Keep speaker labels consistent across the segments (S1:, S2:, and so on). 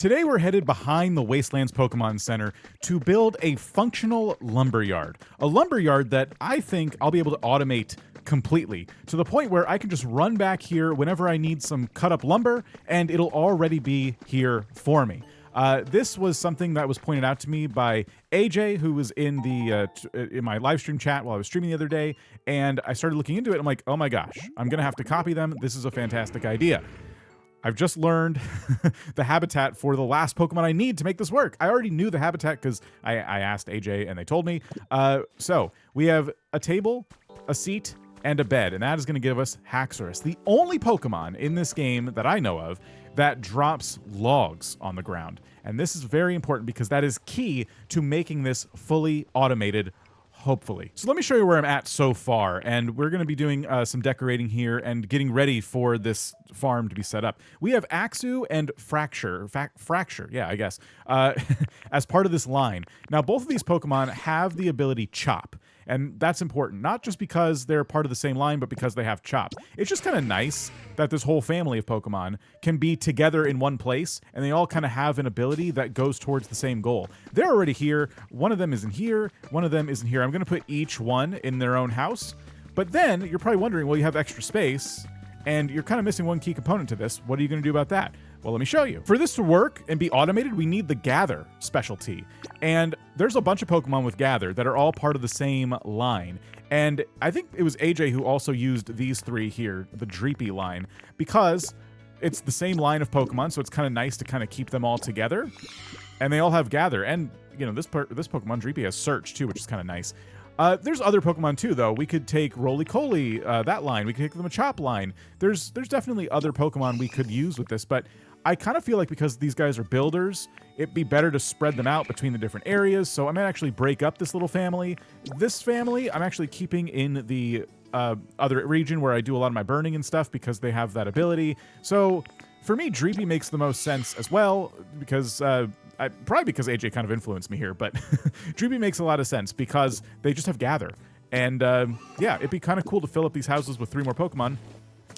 S1: Today we're headed behind the Wastelands Pokemon Center to build a functional lumberyard. A lumberyard that I think I'll be able to automate completely, to the point where I can just run back here whenever I need some cut up lumber and it'll already be here for me. This was something that was pointed out to me by AJ, who was in my live stream chat while I was streaming the other day, and I started looking into it. I'm like, oh my gosh, I'm gonna have to copy them. This is a fantastic idea. I've just learned the habitat for the last Pokemon I need to make this work. I already knew the habitat because I asked AJ and they told me. So we have a table, a seat, and a bed, and that is going to give us Haxorus, the only Pokemon in this game that I know of that drops logs on the ground. And this is very important because that is key to making this fully automated, hopefully. So let me show you where I'm at so far, and we're going to be doing some decorating here and getting ready for this farm to be set up. We have Axew and Fracture, yeah, I guess, as part of this line. Now, both of these Pokemon have the ability Chop, and that's important, not just because they're part of the same line, but because they have Chop. It's just kind of nice that this whole family of Pokemon can be together in one place, and they all kind of have an ability that goes towards the same goal. They're already here. One of them isn't here. One of them isn't here. I'm going to put each one in their own house. But then you're probably wondering, well, you have extra space, and you're kind of missing one key component to this. What are you going to do about that? Well, let me show you. For this to work and be automated, we need the Gather specialty. And there's a bunch of Pokemon with Gather that are all part of the same line. And I think it was AJ who also used these three here, the Dreepy line, because it's the same line of Pokemon, so it's kind of nice to kind of keep them all together. And they all have Gather. And, you know, this Pokemon, Dreepy, has Search, too, which is kind of nice. There's other Pokemon too, though. We could take Roly-Poly, that line. We could take the Machop line. There's definitely other Pokemon we could use with this, but I kind of feel like because these guys are builders, it'd be better to spread them out between the different areas. So I might actually break up this little family. This family, I'm actually keeping in the other region where I do a lot of my burning and stuff because they have that ability. So for me, Dreepy makes the most sense as well because probably because AJ kind of influenced me here, but Dreepy makes a lot of sense because they just have Gather. And yeah, it'd be kind of cool to fill up these houses with 3 more Pokemon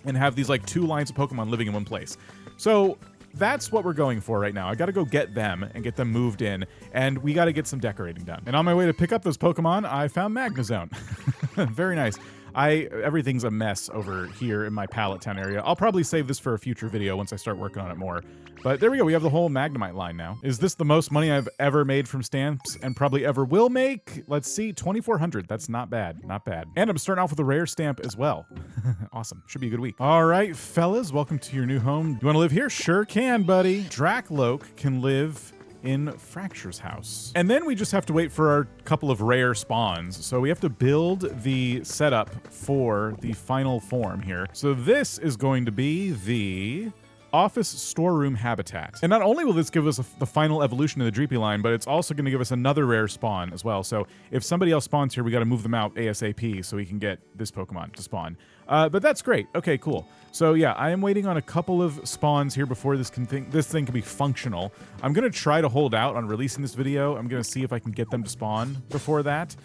S1: and have these like 2 lines of Pokemon living in one place. So that's what we're going for right now. I got to go get them and get them moved in, and we got to get some decorating done. And on my way to pick up those Pokemon, I found Magnezone. Very nice. Everything's a mess over here in my Pallet Town area. I'll probably save this for a future video once I start working on it more. But there we go. We have the whole Magnemite line now. Is this the most money I've ever made from stamps and probably ever will make? Let's see. 2,400. That's not bad. Not bad. And I'm starting off with a rare stamp as well. Awesome. Should be a good week. All right, fellas. Welcome to your new home. You want to live here? Sure can, buddy. Drakloak can live in Fracture's house. And then we just have to wait for our couple of rare spawns. So we have to build the setup for the final form here. So this is going to be the office storeroom habitat. And not only will this give us the final evolution of the Dreepy line, but it's also going to give us another rare spawn as well. So if somebody else spawns here, we got to move them out ASAP so we can get this Pokemon to spawn. But that's great. Okay, cool. So yeah, I am waiting on a couple of spawns here before this thing can be functional. I'm going to try to hold out on releasing this video. I'm going to see if I can get them to spawn before that.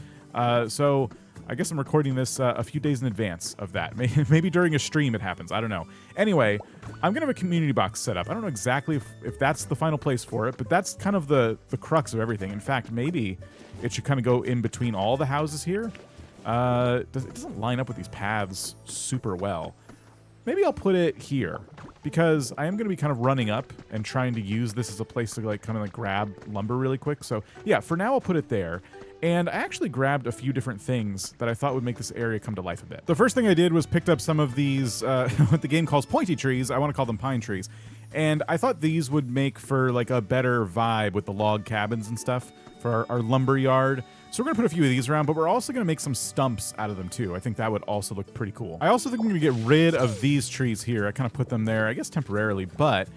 S1: So I guess I'm recording this a few days in advance of that. Maybe during a stream it happens. I don't know. Anyway, I'm going to have a community box set up. I don't know exactly if that's the final place for it, but that's kind of the crux of everything. In fact, maybe it should kind of go in between all the houses here. It doesn't line up with these paths super well. Maybe I'll put it here because I am going to be kind of running up and trying to use this as a place to like kind of like grab lumber really quick. So yeah, for now I'll put it there. And I actually grabbed a few different things that I thought would make this area come to life a bit. The first thing I did was picked up some of these, what the game calls pointy trees. I want to call them pine trees. And I thought these would make for like a better vibe with the log cabins and stuff for our lumber yard. So we're going to put a few of these around, but we're also going to make some stumps out of them too. I think that would also look pretty cool. I also think I'm going to get rid of these trees here. I kind of put them there, I guess temporarily, but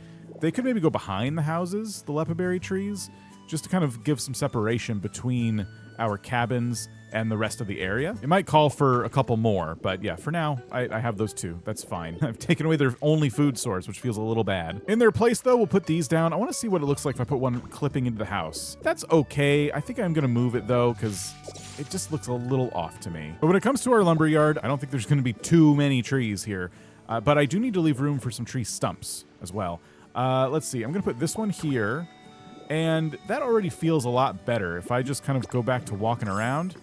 S1: they could maybe go behind the houses, the lepaberry trees, just to kind of give some separation between our cabins and the rest of the area. It might call for a couple more, but yeah, for now, I have those 2. That's fine. I've taken away their only food source, which feels a little bad. In their place, though, we'll put these down. I want to see what it looks like if I put one clipping into the house. That's okay. I think I'm going to move it, though, because it just looks a little off to me. But when it comes to our lumberyard, I don't think there's going to be too many trees here, but I do need to leave room for some tree stumps as well. Let's see. I'm going to put this one here. And that already feels a lot better. If I just kind of go back to walking around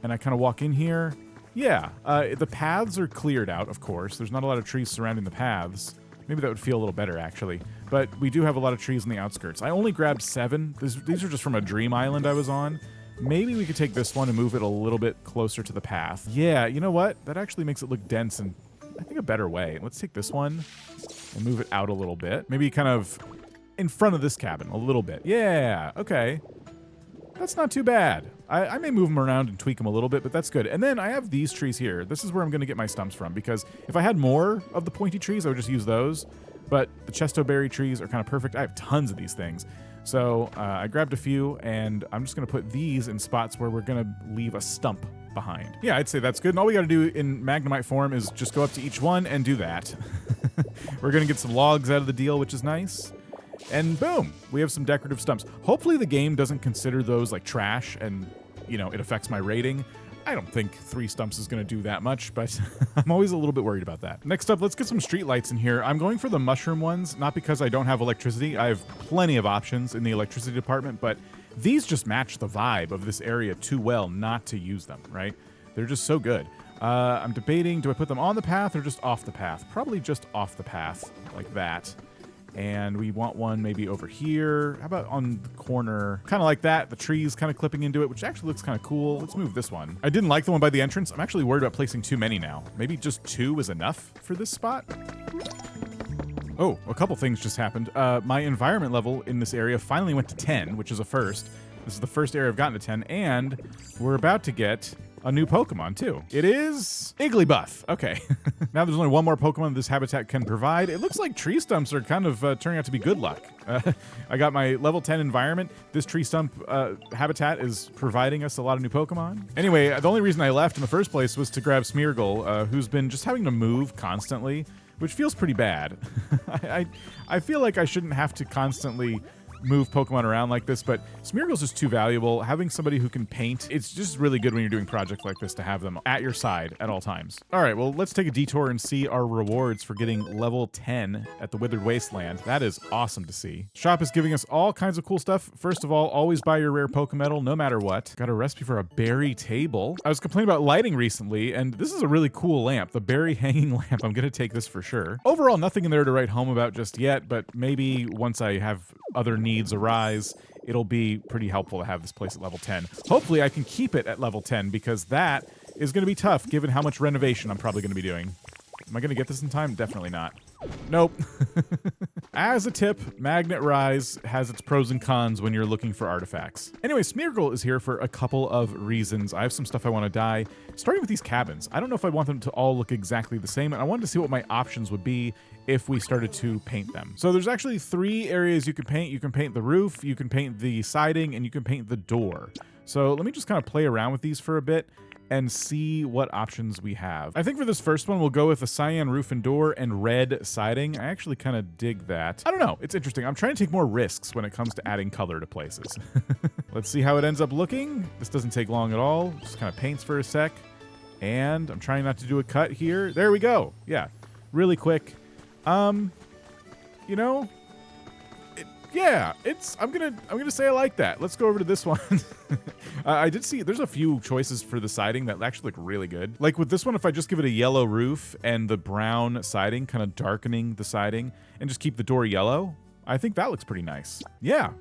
S1: and I kind of walk in here. Yeah, the paths are cleared out, of course. There's not a lot of trees surrounding the paths. Maybe that would feel a little better, actually. But we do have a lot of trees on the outskirts. I only grabbed 7. These are just from a dream island I was on. Maybe we could take this one and move it a little bit closer to the path. Yeah, you know what? That actually makes it look dense in, I think, a better way. Let's take this one and move it out a little bit. Maybe kind of in front of this cabin a little bit. Yeah, okay. That's not too bad. I may move them around and tweak them a little bit, but that's good. And then I have these trees here. This is where I'm going to get my stumps from, because if I had more of the pointy trees, I would just use those. But the chestoberry trees are kind of perfect. I have tons of these things. So I grabbed a few, and I'm just going to put these in spots where we're going to leave a stump behind. Yeah, I'd say that's good. And all we got to do in Magnemite form is just go up to each one and do that. We're going to get some logs out of the deal, which is nice. And boom, we have some decorative stumps. Hopefully the game doesn't consider those like trash and, you know, it affects my rating. I don't think 3 stumps is going to do that much, but I'm always a little bit worried about that. Next up, let's get some street lights in here. I'm going for the mushroom ones, not because I don't have electricity. I have plenty of options in the electricity department, but these just match the vibe of this area too well not to use them, right? They're just so good. I'm debating, do I put them on the path or just off the path? Probably just off the path, like that. And we want one maybe over here. How about on the corner? Kind of like that. The trees kind of clipping into it, which actually looks kind of cool. Let's move this one. I didn't like the one by the entrance. I'm actually worried about placing too many now. Maybe just 2 is enough for this spot. Oh, a couple things just happened. My environment level in this area finally went to 10, which is a first. This is the first area I've gotten to 10, and we're about to get a new Pokemon, too. It is Igglybuff. Okay. Now there's only one more Pokemon this habitat can provide. It looks like tree stumps are kind of turning out to be good luck. I got my level 10 environment. This tree stump habitat is providing us a lot of new Pokemon. Anyway, the only reason I left in the first place was to grab Smeargle, who's been just having to move constantly, which feels pretty bad. I feel like I shouldn't have to constantly move Pokemon around like this, but Smeargle's just too valuable. Having somebody who can paint, it's just really good when you're doing projects like this to have them at your side at all times. All right, well, let's take a detour and see our rewards for getting level 10 at the Withered Wasteland. That is awesome to see. Shop is giving us all kinds of cool stuff. First of all, always buy your rare Pokemetal, no matter what. Got a recipe for a berry table. I was complaining about lighting recently, and this is a really cool lamp, the berry hanging lamp. I'm gonna take this for sure. Overall, nothing in there to write home about just yet, but maybe once I have other needs arise, it'll be pretty helpful to have this place at level 10. Hopefully I can keep it at level 10, because that is going to be tough given how much renovation I'm probably going to be doing. Am I going to get this in time? Definitely not. Nope. As a tip, Magnet Rise has its pros and cons when you're looking for artifacts. Anyway, Smeargle is here for a couple of reasons. I have some stuff I want to dye, starting with these cabins. I don't know if I want them to all look exactly the same, and I wanted to see what my options would be if we started to paint them. So there's actually 3 areas you can paint. You can paint the roof, you can paint the siding, and you can paint the door. So let me just kind of play around with these for a bit and see what options we have. I think for this first one, we'll go with a cyan roof and door and red siding. I actually kind of dig that. I don't know, it's interesting. I'm trying to take more risks when it comes to adding color to places. Let's see how it ends up looking. This doesn't take long at all. Just kind of paints for a sec. And I'm trying not to do a cut here. There we go. Yeah, really quick. You know, I'm gonna say I like that. Let's go over to this one. I did see there's a few choices for the siding that actually look really good. Like with this one, if I just give it a yellow roof and the brown siding, kind of darkening the siding, and just keep the door yellow, I think that looks pretty nice. Yeah,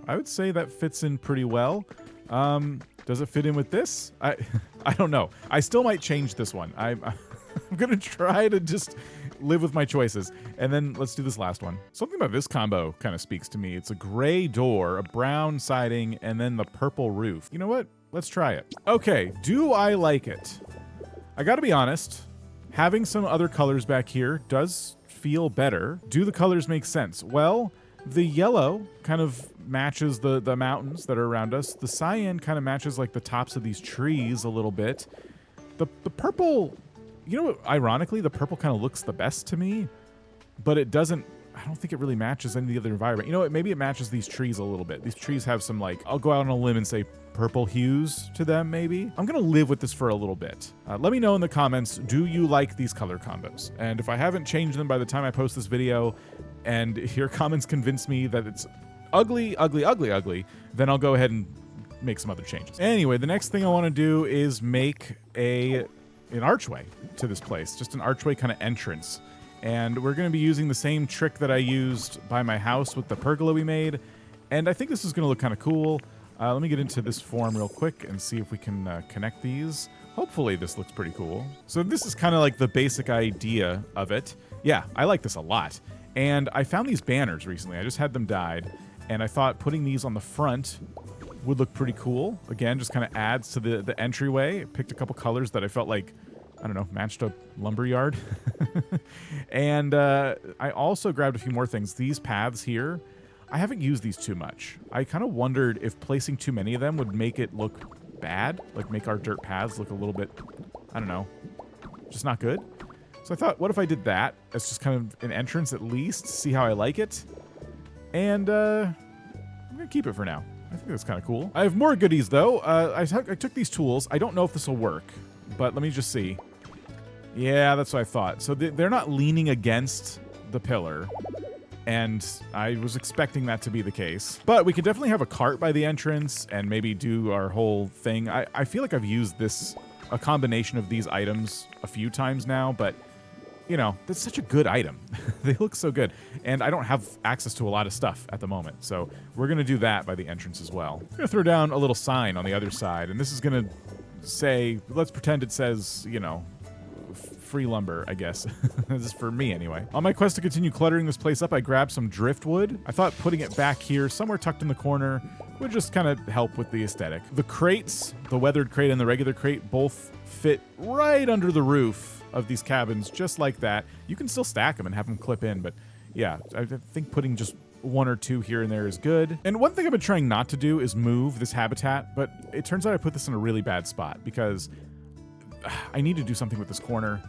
S1: I would say that fits in pretty well. Does it fit in with this? I don't know. I still might change this one. I'm gonna try to just live with my choices. And then let's do this last one. Something about this combo kind of speaks to me. It's a gray door, a brown siding, and then the purple roof. You know what? Let's try it. Okay, do I like it? I gotta be honest, having some other colors back here does feel better. Do the colors make sense? Well, the yellow kind of matches the mountains that are around us. The cyan kind of matches like the tops of these trees a little bit. The purple, you know what, ironically, the purple kind of looks the best to me, but it doesn't I don't think it really matches any of the other environment. You know what? Maybe it matches these trees a little bit. These trees have some, like, I'll go out on a limb and say purple hues to them, maybe. I'm gonna live with this for a little bit. Let me know in the comments, do you like these color combos? And if I haven't changed them by the time I post this video, and your comments convince me that it's ugly, ugly, ugly, ugly, then I'll go ahead and make some other changes. Anyway, the next thing I wanna do is make an archway to this place, just an archway kind of entrance. And we're going to be using the same trick that I used by my house with the pergola we made. And I think this is going to look kind of cool. Let me get into this form real quick and see if we can connect these. Hopefully this looks pretty cool. So this is kind of like the basic idea of it. Yeah, I like this a lot. And I found these banners recently. I just had them dyed. And I thought putting these on the front would look pretty cool. Again, just kind of adds to the entryway. I picked a couple colors that I felt like, I don't know, matched a lumberyard. And I also grabbed a few more things. These paths here, I haven't used these too much. I kind of wondered if placing too many of them would make it look bad, like make our dirt paths look a little bit, I don't know, just not good. So I thought, what if I did that as just kind of an entrance at least, see how I like it? And I'm gonna keep it for now. I think that's kind of cool. I have more goodies though. I took these tools. I don't know if this will work, but let me just see. Yeah, that's what I thought. So they're not leaning against the pillar, and I was expecting that to be the case. But we could definitely have a cart by the entrance and maybe do our whole thing. I feel like I've used a combination of these items a few times now, but you know, that's such a good item. They look so good. And I don't have access to a lot of stuff at the moment, so we're going to do that by the entrance as well. I'm going to throw down a little sign on the other side, and this is going to say, let's pretend it says, you know, free lumber, I guess. This is for me anyway. On my quest to continue cluttering this place up, I grabbed some driftwood. I thought putting it back here, somewhere tucked in the corner, would just kind of help with the aesthetic. The crates, the weathered crate and the regular crate, both fit right under the roof of these cabins, just like that. You can still stack them and have them clip in, but yeah, I think putting just one or two here and there is good. And one thing I've been trying not to do is move this habitat, but it turns out I put this in a really bad spot because I need to do something with this corner.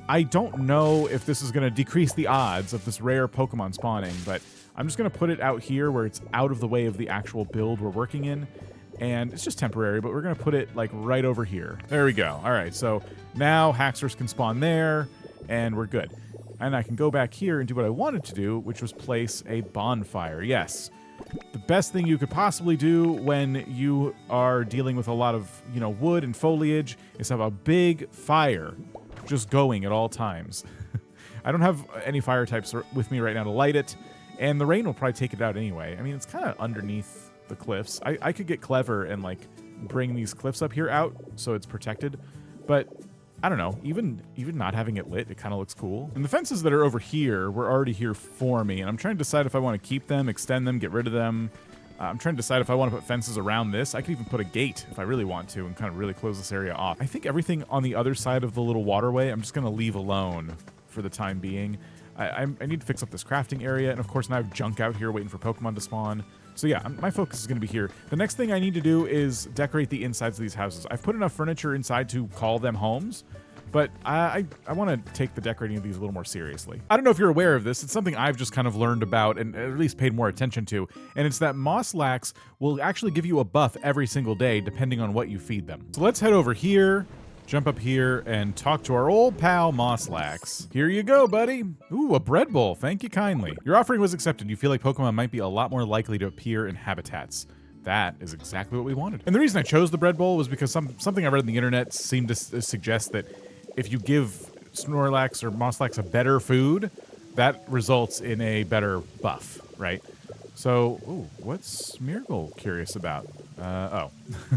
S1: I don't know if this is going to decrease the odds of this rare Pokemon spawning, but I'm just going to put it out here where it's out of the way of the actual build we're working in. And it's just temporary, but we're going to put it like right over here. There we go. All right, so now Haxorus can spawn there, and we're good. And I can go back here and do what I wanted to do, which was place a bonfire. Yes, the best thing you could possibly do when you are dealing with a lot of, you know, wood and foliage is have a big fire just going at all times. I don't have any fire types with me right now to light it, and the rain will probably take it out anyway. I mean, it's kind of underneath the cliffs. I could get clever and like bring these cliffs up here out so it's protected, but I don't know, even not having it lit, it kind of looks cool. And the fences that are over here were already here for me, and I'm trying to decide if I want to keep them, extend them, get rid of them. I'm trying to decide if I want to put fences around this. I could even put a gate if I really want to and kind of really close this area off. I think everything on the other side of the little waterway, I'm just going to leave alone for the time being. I need to fix up this crafting area, and of course now I have junk out here waiting for Pokemon to spawn. So yeah, my focus is going to be here. The next thing I need to do is decorate the insides of these houses. I've put enough furniture inside to call them homes, but I want to take the decorating of these a little more seriously. I don't know if you're aware of this. It's something I've just kind of learned about and at least paid more attention to, and it's that Mosslax will actually give you a buff every single day depending on what you feed them. So let's head over here, jump up here, and talk to our old pal Mosslax. Here you go, buddy. Ooh, a bread bowl. Thank you kindly. Your offering was accepted. You feel like Pokemon might be a lot more likely to appear in habitats. That is exactly what we wanted. And the reason I chose the bread bowl was because something I read on the internet seemed to suggest that if you give Snorlax or Mosslax a better food, that results in a better buff, right? So, ooh, what's Smeargle curious about? Oh,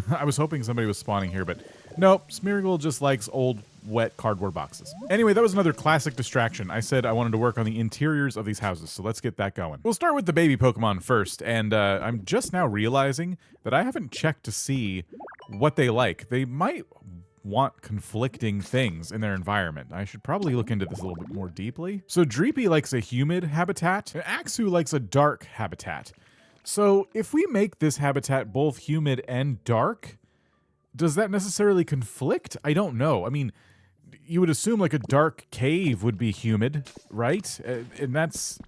S1: I was hoping somebody was spawning here, but nope, Smeargle just likes old, wet cardboard boxes. Anyway, that was another classic distraction. I said I wanted to work on the interiors of these houses, so let's get that going. We'll start with the baby Pokemon first, and I'm just now realizing that I haven't checked to see what they like. They might want conflicting things in their environment. I should probably look into this a little bit more deeply. So Dreepy likes a humid habitat, and Axu likes a dark habitat. So if we make this habitat both humid and dark, does that necessarily conflict? I don't know. I mean, you would assume like a dark cave would be humid, right? And that's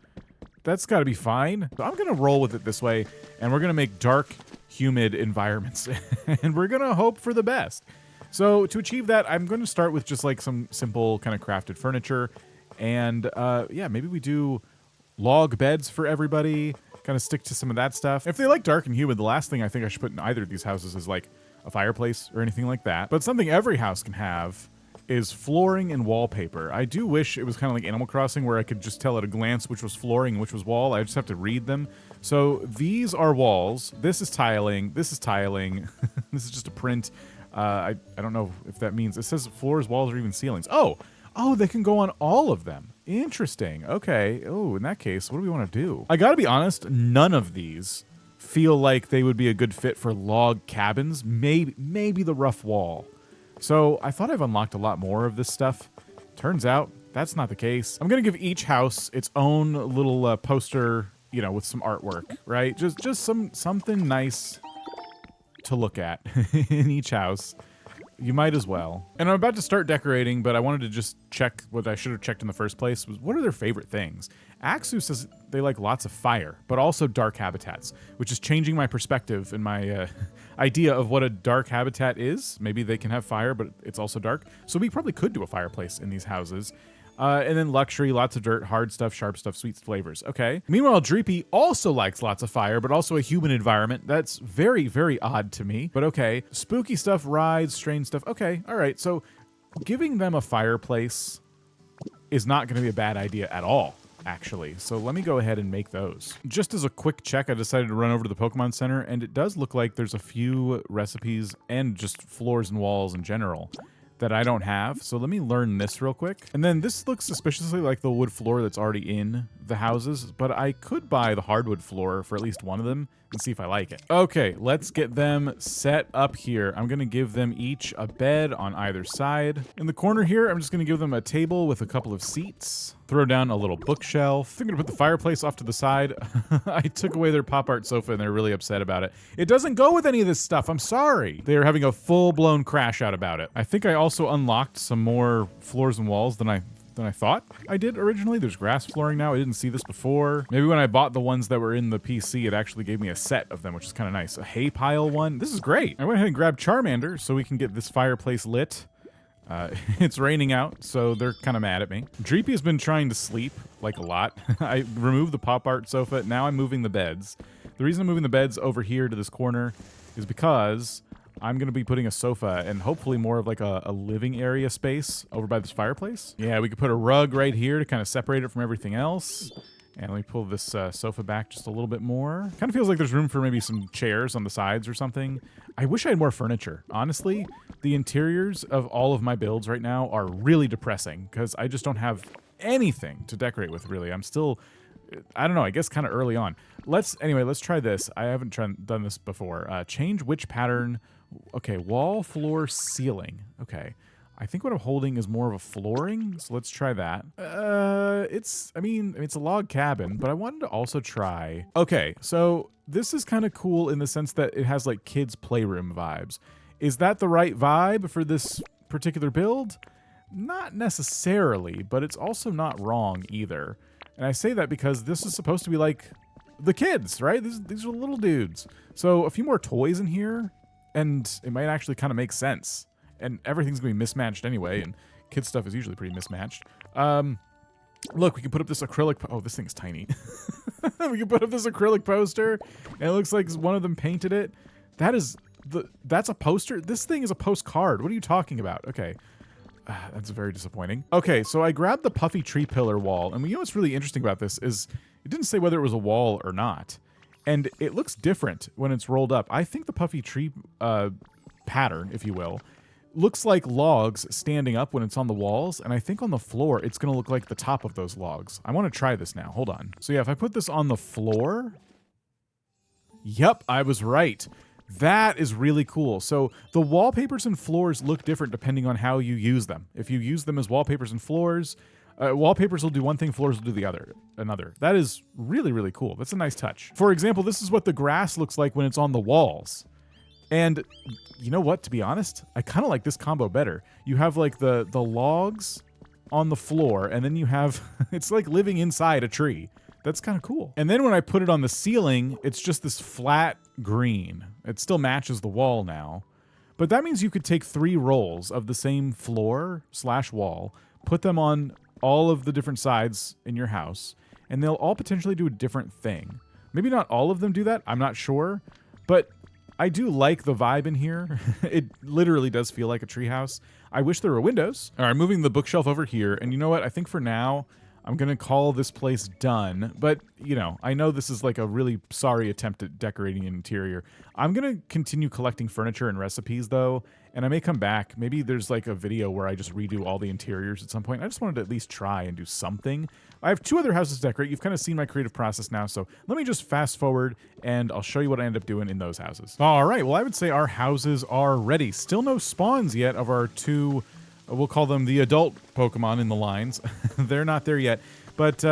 S1: That's got to be fine. So I'm going to roll with it this way, and we're going to make dark, humid environments, and we're going to hope for the best. So to achieve that, I'm going to start with just like some simple kind of crafted furniture, and yeah, maybe we do log beds for everybody, kind of stick to some of that stuff. If they like dark and humid, the last thing I think I should put in either of these houses is like a fireplace or anything like that. But something every house can have is flooring and wallpaper. I do wish it was kind of like Animal Crossing where I could just tell at a glance which was flooring and which was wall. I just have to read them. So these are walls. This is tiling. This is tiling. This is just a print. I don't know if that means it says floors, walls, or even ceilings. Oh, they can go on all of them. Interesting. Okay. Oh, in that case, what do we want to do? I gotta be honest, none of these feel like they would be a good fit for log cabins. Maybe the rough wall. So I thought I've unlocked a lot more of this stuff. Turns out that's not the case. I'm gonna give each house its own little poster, you know, with some artwork, right? Just something nice to look at in each house. You might as well. And I'm about to start decorating, but I wanted to just check what I should have checked in the first place was what are their favorite things? Axu says they like lots of fire, but also dark habitats, which is changing my perspective and my idea of what a dark habitat is. Maybe they can have fire, but it's also dark. So we probably could do a fireplace in these houses. And then luxury, lots of dirt, hard stuff, sharp stuff, sweet flavors. Okay. Meanwhile, Dreepy also likes lots of fire, but also a human environment. That's very, very odd to me. But okay. Spooky stuff, rides, strange stuff. Okay. All right. So giving them a fireplace is not going to be a bad idea at all, actually. So let me go ahead and make those. Just as a quick check, I decided to run over to the Pokemon Center, and it does look like there's a few recipes and just floors and walls in general that I don't have. So let me learn this real quick. And then this looks suspiciously like the wood floor that's already in the houses, but I could buy the hardwood floor for at least one of them and see if I like it. Okay, let's get them set up here. I'm gonna give them each a bed on either side. In the corner here, I'm just gonna give them a table with a couple of seats. Throw down a little bookshelf. I'm gonna put the fireplace off to the side. I took away their pop art sofa and they're really upset about it. It doesn't go with any of this stuff, I'm sorry. They're having a full-blown crash out about it. I think I also unlocked some more floors and walls than I thought I did originally. There's grass flooring now. I didn't see this before. Maybe when I bought the ones that were in the PC, it actually gave me a set of them, which is kind of nice. A hay pile one. This is great. I went ahead and grabbed Charmander so we can get this fireplace lit. It's raining out, so they're kind of mad at me. Dreepy has been trying to sleep, like a lot. I removed the pop art sofa. Now I'm moving the beds. The reason I'm moving the beds over here to this corner is because I'm going to be putting a sofa and hopefully more of like a living area space over by this fireplace. Yeah, we could put a rug right here to kind of separate it from everything else. And let me pull this sofa back just a little bit more. Kind of feels like there's room for maybe some chairs on the sides or something. I wish I had more furniture. Honestly, the interiors of all of my builds right now are really depressing because I just don't have anything to decorate with, really. I'm still, I don't know, I guess kind of early on. Anyway, let's try this. I haven't done this before. Change which pattern. Okay, wall, floor, ceiling. Okay. I think what I'm holding is more of a flooring, so let's try that. It's a log cabin, but I wanted to also try... Okay, so this is kind of cool in the sense that it has like kids' playroom vibes. Is that the right vibe for this particular build? Not necessarily, but it's also not wrong either. And I say that because this is supposed to be like the kids, right? These are little dudes. So a few more toys in here, and it might actually kind of make sense. And everything's going to be mismatched anyway, and kids' stuff is usually pretty mismatched. Look, we can put up this acrylic... Oh, this thing's tiny. We can put up this acrylic poster, and it looks like one of them painted it. That's a poster? This thing is a postcard. What are you talking about? Okay. That's very disappointing. Okay, so I grabbed the puffy tree pillar wall, and you know what's really interesting about this is it didn't say whether it was a wall or not. And it looks different when it's rolled up. I think the puffy tree pattern, if you will, looks like logs standing up when it's on the walls, and I think on the floor it's gonna look like the top of those logs. I want to try this now. Hold on. So yeah, if I put this on the floor... Yep, I was right. That is really cool. So the wallpapers and floors look different depending on how you use them. If you use them as wallpapers and floors, wallpapers will do one thing, floors will do another. That is really, really cool. That's a nice touch. For example, this is what the grass looks like when it's on the walls. And you know what, to be honest, I kind of like this combo better. You have like the logs on the floor, and then you have, it's like living inside a tree. That's kind of cool. And then when I put it on the ceiling, it's just this flat green. It still matches the wall now. But that means you could take 3 rolls of the same floor/wall, put them on all of the different sides in your house, and they'll all potentially do a different thing. Maybe not all of them do that, I'm not sure, but I do like the vibe in here. It literally does feel like a treehouse. I wish there were windows. All right, moving the bookshelf over here, and you know what? I think for now, I'm gonna call this place done, but you know, I know this is like a really sorry attempt at decorating an interior. I'm gonna continue collecting furniture and recipes though, and I may come back. Maybe there's like a video where I just redo all the interiors at some point. I just wanted to at least try and do something. I have 2 other houses to decorate. You've kind of seen my creative process now, so let me just fast forward and I'll show you what I end up doing in those houses. All right, well, I would say our houses are ready. Still no spawns yet of our 2, we'll call them the adult Pokemon in the lines. They're not there yet, but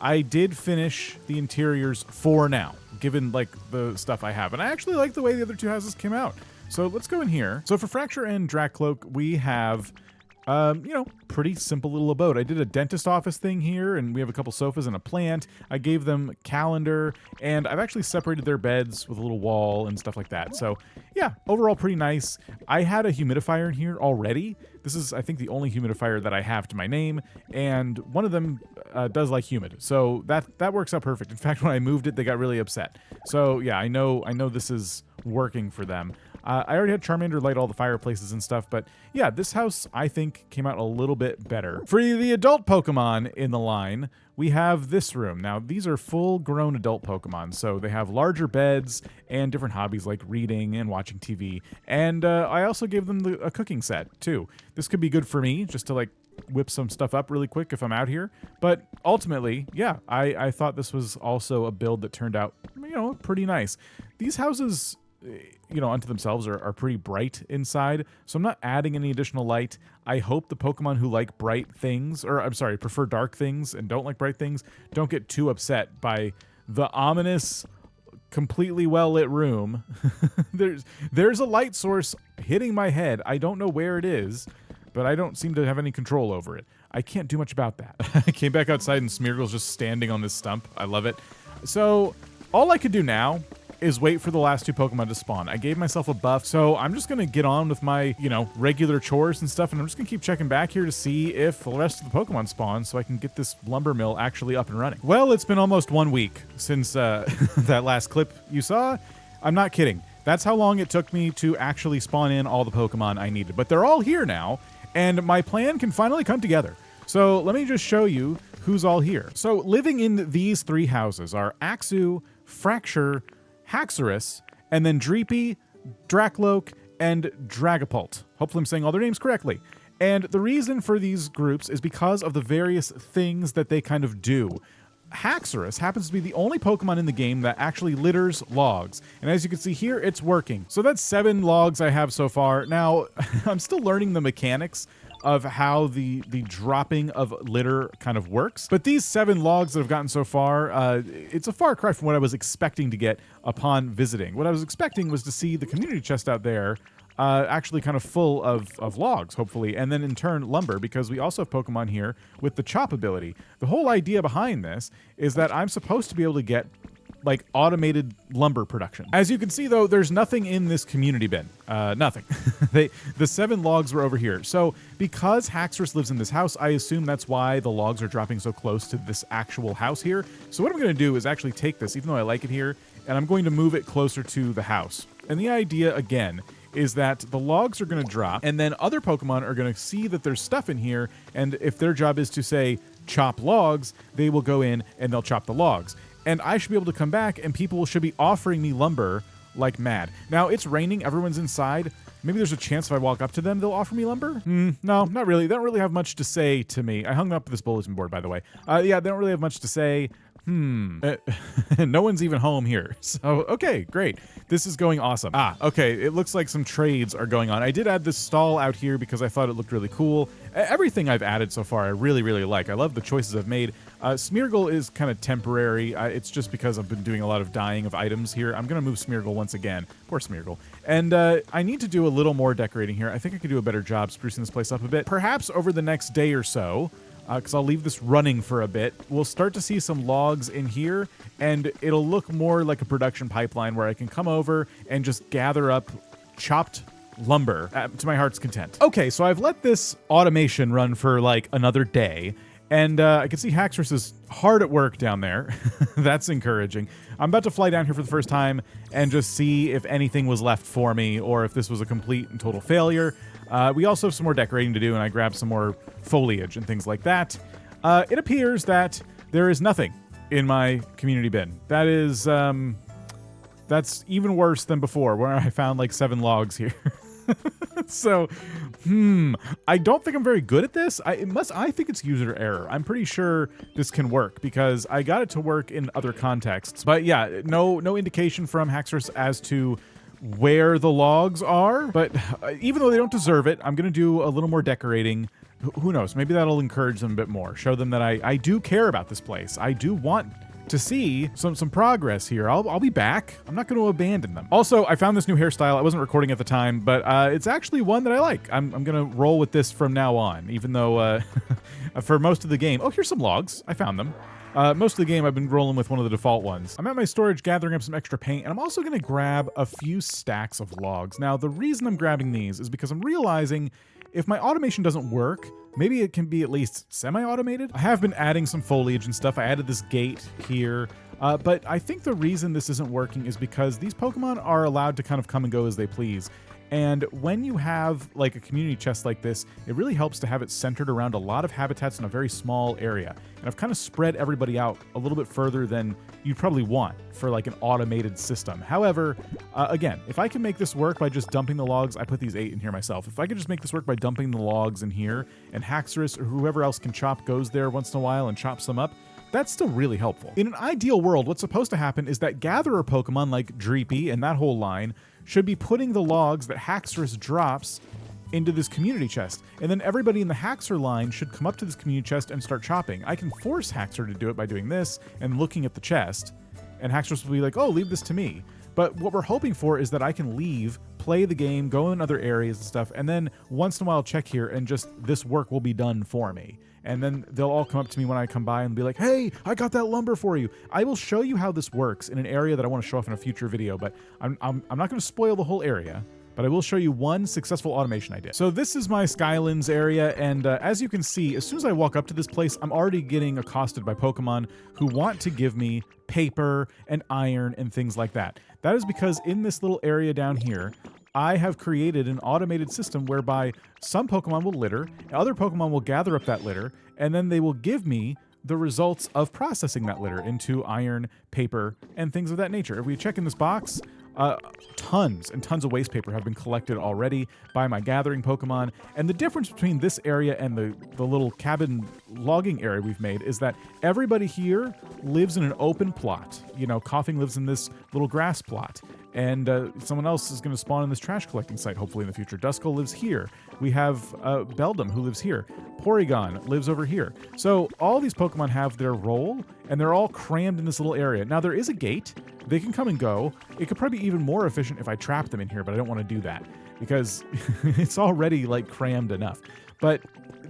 S1: I did finish the interiors for now, given like the stuff I have. And I actually like the way the other 2 houses came out. So let's go in here. So for Fracture and Dracloak, we have, you know, pretty simple little abode. I did a dentist office thing here, and we have a couple sofas and a plant. I gave them calendar, and I've actually separated their beds with a little wall and stuff like that. So yeah, overall pretty nice. I had a humidifier in here already. This is, I think, the only humidifier that I have to my name, and one of them does like humid. So that works out perfect. In fact, when I moved it, they got really upset. So yeah, I know this is working for them. I already had Charmander light all the fireplaces and stuff, but yeah, this house, I think, came out a little bit better. For the adult Pokemon in the line, we have this room. Now, these are full-grown adult Pokemon, so they have larger beds and different hobbies like reading and watching TV. And I also gave them a cooking set, too. This could be good for me, just to, like, whip some stuff up really quick if I'm out here. But ultimately, yeah, I thought this was also a build that turned out, you know, pretty nice. These houses, you know, unto themselves are pretty bright inside, so I'm not adding any additional light. I hope the Pokemon who like bright things, or I'm sorry, prefer dark things and don't like bright things, don't get too upset by the ominous, completely well-lit room. There's a light source hitting my head. I don't know where it is, but I don't seem to have any control over it. I can't do much about that. I came back outside and Smeargle's just standing on this stump. I love it. So all I could do now is wait for the last 2 Pokemon to spawn. I gave myself a buff, so I'm just gonna get on with my, you know, regular chores and stuff, and I'm just gonna keep checking back here to see if the rest of the Pokemon spawn so I can get this lumber mill actually up and running. Well, it's been almost 1 week since that last clip you saw. I'm not kidding. That's how long it took me to actually spawn in all the Pokemon I needed, but they're all here now, and my plan can finally come together. So let me just show you who's all here. So living in these 3 houses are Axew, Fracture, Haxorus, and then Dreepy, Dracloak, and Dragapult. Hopefully I'm saying all their names correctly. And the reason for these groups is because of the various things that they kind of do. Haxorus happens to be the only Pokemon in the game that actually litters logs. And as you can see here, it's working. So that's 7 logs I have so far. Now, I'm still learning the mechanics of how the dropping of litter kind of works. But these 7 logs that I've gotten so far, it's a far cry from what I was expecting to get upon visiting. What I was expecting was to see the community chest out there actually kind of full of logs, hopefully, and then in turn lumber, because we also have Pokemon here with the chop ability. The whole idea behind this is that I'm supposed to be able to get like automated lumber production. As you can see though, there's nothing in this community bin. Nothing. The 7 logs were over here. So because Haxorus lives in this house, I assume that's why the logs are dropping so close to this actual house here. So what I'm gonna do is actually take this, even though I like it here, and I'm going to move it closer to the house. And the idea, again, is that the logs are going to drop, and then other Pokemon are going to see that there's stuff in here, and if their job is to, say, chop logs, they will go in and they'll chop the logs. And I should be able to come back, and people should be offering me lumber like mad. Now, it's raining, everyone's inside. Maybe there's a chance if I walk up to them, they'll offer me lumber? No, not really. They don't really have much to say to me. I hung up this bulletin board, by the way. Yeah, they don't really have much to say. No one's even home here. So, okay, great. This is going awesome. Okay, it looks like some trades are going on. I did add this stall out here because I thought it looked really cool. Everything I've added so far I really, really like. I love the choices I've made. Smeargle is kind of temporary. It's just because I've been doing a lot of dyeing of items here. I'm going to move Smeargle once again. Poor Smeargle. And I need to do a little more decorating here. I think I could do a better job sprucing this place up a bit. Perhaps over the next day or so, because I'll leave this running for a bit. We'll start to see some logs in here, and it'll look more like a production pipeline where I can come over and just gather up chopped lumber to my heart's content. Okay, so I've let this automation run for like another day, and I can see Haxorus is hard at work down there. That's encouraging. I'm about to fly down here for the first time and just see if anything was left for me or if this was a complete and total failure. We also have some more decorating to do, and I grabbed some more foliage and things like that. It appears that there is nothing in my community bin. That is, that's even worse than before, where I found like 7 logs here. So, I don't think I'm very good at this. I think it's user error. I'm pretty sure this can work because I got it to work in other contexts. But yeah, no indication from Haxorus as to where the logs are. But even though they don't deserve it, I'm going to do a little more decorating. Who knows? Maybe that'll encourage them a bit more. Show them that I do care about this place. I do want to see some progress here. I'll be back. I'm not going to abandon them. Also, I found this new hairstyle. I wasn't recording at the time, but it's actually one that I like. I'm going to roll with this from now on, even though for most of the game... Oh, here's some logs. I found them. Most of the game, I've been rolling with one of the default ones. I'm at my storage gathering up some extra paint, and I'm also going to grab a few stacks of logs. Now, the reason I'm grabbing these is because I'm realizing if my automation doesn't work, maybe it can be at least semi-automated. I have been adding some foliage and stuff. I added this gate here, but I think the reason this isn't working is because these Pokemon are allowed to kind of come and go as they please. And when you have like a community chest like this, it really helps to have it centered around a lot of habitats in a very small area. And I've kind of spread everybody out a little bit further than you'd probably want for like an automated system. However, again, if I can make this work by just dumping the logs, I put these 8 in here myself. If I could just make this work by dumping the logs in here and Haxorus or whoever else can chop goes there once in a while and chops them up, that's still really helpful. In an ideal world, what's supposed to happen is that gatherer Pokemon like Dreepy and that whole line should be putting the logs that Haxorus drops into this community chest. And then everybody in the Haxor line should come up to this community chest and start chopping. I can force Haxor to do it by doing this and looking at the chest, and Haxorus will be like, oh, leave this to me. But what we're hoping for is that I can leave, play the game, go in other areas and stuff, and then once in a while check here and just this work will be done for me. And then they'll all come up to me when I come by and be like, hey, I got that lumber for you. I will show you how this works in an area that I want to show off in a future video, but I'm not going to spoil the whole area, but I will show you one successful automation I did. So this is my Skylands area, and as you can see, as soon as I walk up to this place, I'm already getting accosted by Pokemon who want to give me paper and iron and things like that. That is because in this little area down here, I have created an automated system whereby some Pokemon will litter, other Pokemon will gather up that litter, and then they will give me the results of processing that litter into iron, paper, and things of that nature. If we check in this box, tons and tons of waste paper have been collected already by my gathering Pokemon. And the difference between this area and the little cabin logging area we've made is that everybody here lives in an open plot. You know, Coughing lives in this little grass plot. And someone else is going to spawn in this trash collecting site, hopefully in the future. Duskull lives here. We have Beldum, who lives here. Porygon lives over here. So all these Pokemon have their role, and they're all crammed in this little area. Now, there is a gate. They can come and go. It could probably be even more efficient if I trap them in here, but I don't want to do that because it's already, like, crammed enough. But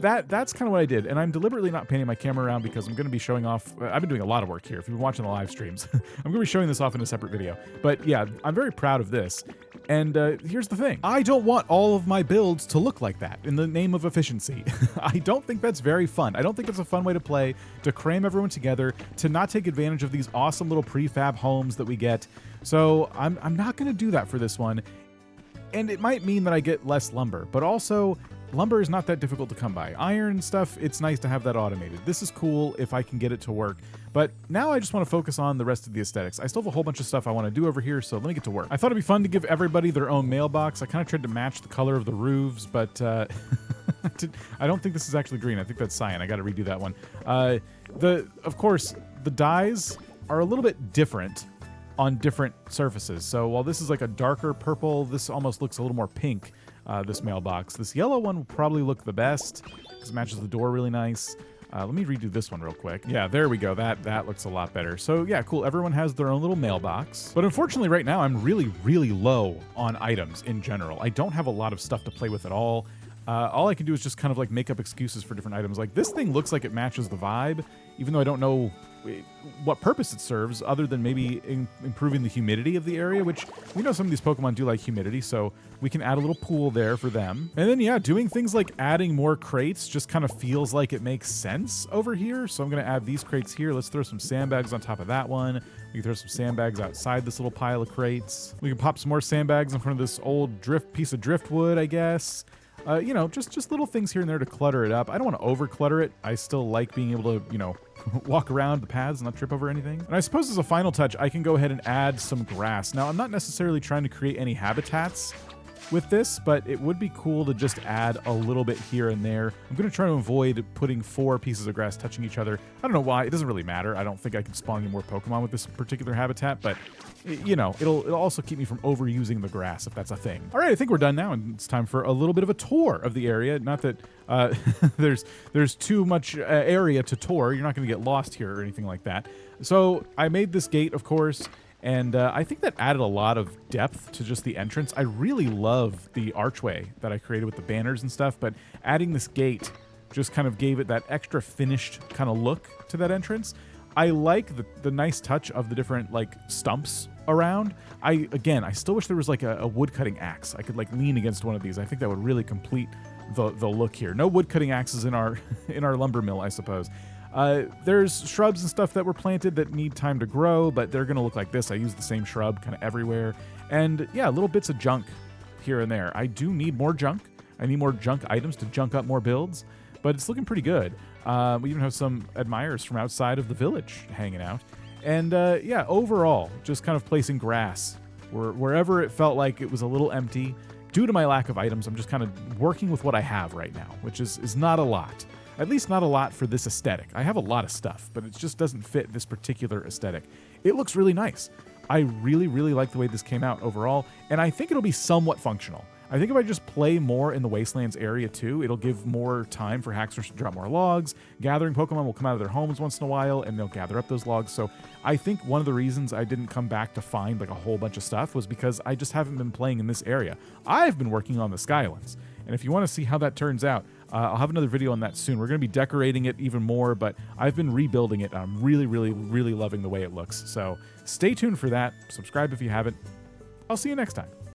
S1: that's kind of what I did, and I'm deliberately not panning my camera around because I'm going to be showing off. I've been doing a lot of work here. If you've been watching the live streams, I'm going to be showing this off in a separate video. But yeah, I'm very proud of this. And here's the thing. I don't want all of my builds to look like that in the name of efficiency. I don't think that's very fun. I don't think it's a fun way to play, to cram everyone together, to not take advantage of these awesome little prefab homes that we get. So I'm not going to do that for this one. And it might mean that I get less lumber, but also lumber is not that difficult to come by. Iron stuff, it's nice to have that automated. This is cool if I can get it to work. But now I just want to focus on the rest of the aesthetics. I still have a whole bunch of stuff I want to do over here, so let me get to work. I thought it'd be fun to give everybody their own mailbox. I kind of tried to match the color of the roofs, but I don't think this is actually green. I think that's cyan. I got to redo that one. Of course, the dyes are a little bit different on different surfaces. So while this is like a darker purple, this almost looks a little more pink, this mailbox. This yellow one will probably look the best because it matches the door really nice. Let me redo this one real quick. Yeah, there we go. That looks a lot better. So yeah, cool. Everyone has their own little mailbox. But unfortunately right now I'm really, really low on items in general. I don't have a lot of stuff to play with at all. all I can do is just kind of like make up excuses for different items. Like this thing looks like it matches the vibe, even though I don't know what purpose it serves other than maybe improving the humidity of the area, which we know some of these Pokemon do like humidity, so we can add a little pool there for them. And then, yeah, doing things like adding more crates just kind of feels like it makes sense over here. So I'm going to add these crates here. Let's throw some sandbags on top of that one. We can throw some sandbags outside this little pile of crates. We can pop some more sandbags in front of this old piece of driftwood, I guess. You know, just little things here and there to clutter it up. I don't want to over clutter it. I still like being able to, you know, walk around the paths and not trip over anything. And I suppose as a final touch, I can go ahead and add some grass. Now, I'm not necessarily trying to create any habitats with this, but it would be cool to just add a little bit here and there. I'm going to try to avoid putting 4 pieces of grass touching each other. I don't know why. It doesn't really matter. I don't think I can spawn any more Pokemon with this particular habitat, but you know, it'll also keep me from overusing the grass if that's a thing. All right, I think we're done now, and it's time for a little bit of a tour of the area. Not that there's too much area to tour. You're not going to get lost here or anything like that. So I made this gate, of course, and I think that added a lot of depth to just the entrance. I really love the archway that I created with the banners and stuff, but adding this gate just kind of gave it that extra finished kind of look to that entrance. I like the nice touch of the different like stumps around. I still wish there was like a wood cutting axe. I could like lean against one of these. I think that would really complete the look here. No wood cutting axes in our lumber mill, I suppose. There's shrubs and stuff that were planted that need time to grow, but they're gonna look like this. I use the same shrub kind of everywhere. And yeah, little bits of junk here and there. I do need more junk. I need more junk items to junk up more builds, but it's looking pretty good. We even have some admirers from outside of the village hanging out. And yeah, overall, just kind of placing grass wherever it felt like it was a little empty. Due to my lack of items, I'm just kind of working with what I have right now, which is not a lot. At least not a lot for this aesthetic. I have a lot of stuff, but it just doesn't fit this particular aesthetic. It looks really nice. I really, really like the way this came out overall, and I think it'll be somewhat functional. I think if I just play more in the Wastelands area too, it'll give more time for hacksters to drop more logs. Gathering Pokemon will come out of their homes once in a while, and they'll gather up those logs. So I think one of the reasons I didn't come back to find like a whole bunch of stuff was because I just haven't been playing in this area. I've been working on the Skylands, and if you want to see how that turns out, I'll have another video on that soon. We're going to be decorating it even more, but I've been rebuilding it. I'm really, really, really loving the way it looks. So stay tuned for that. Subscribe if you haven't. I'll see you next time.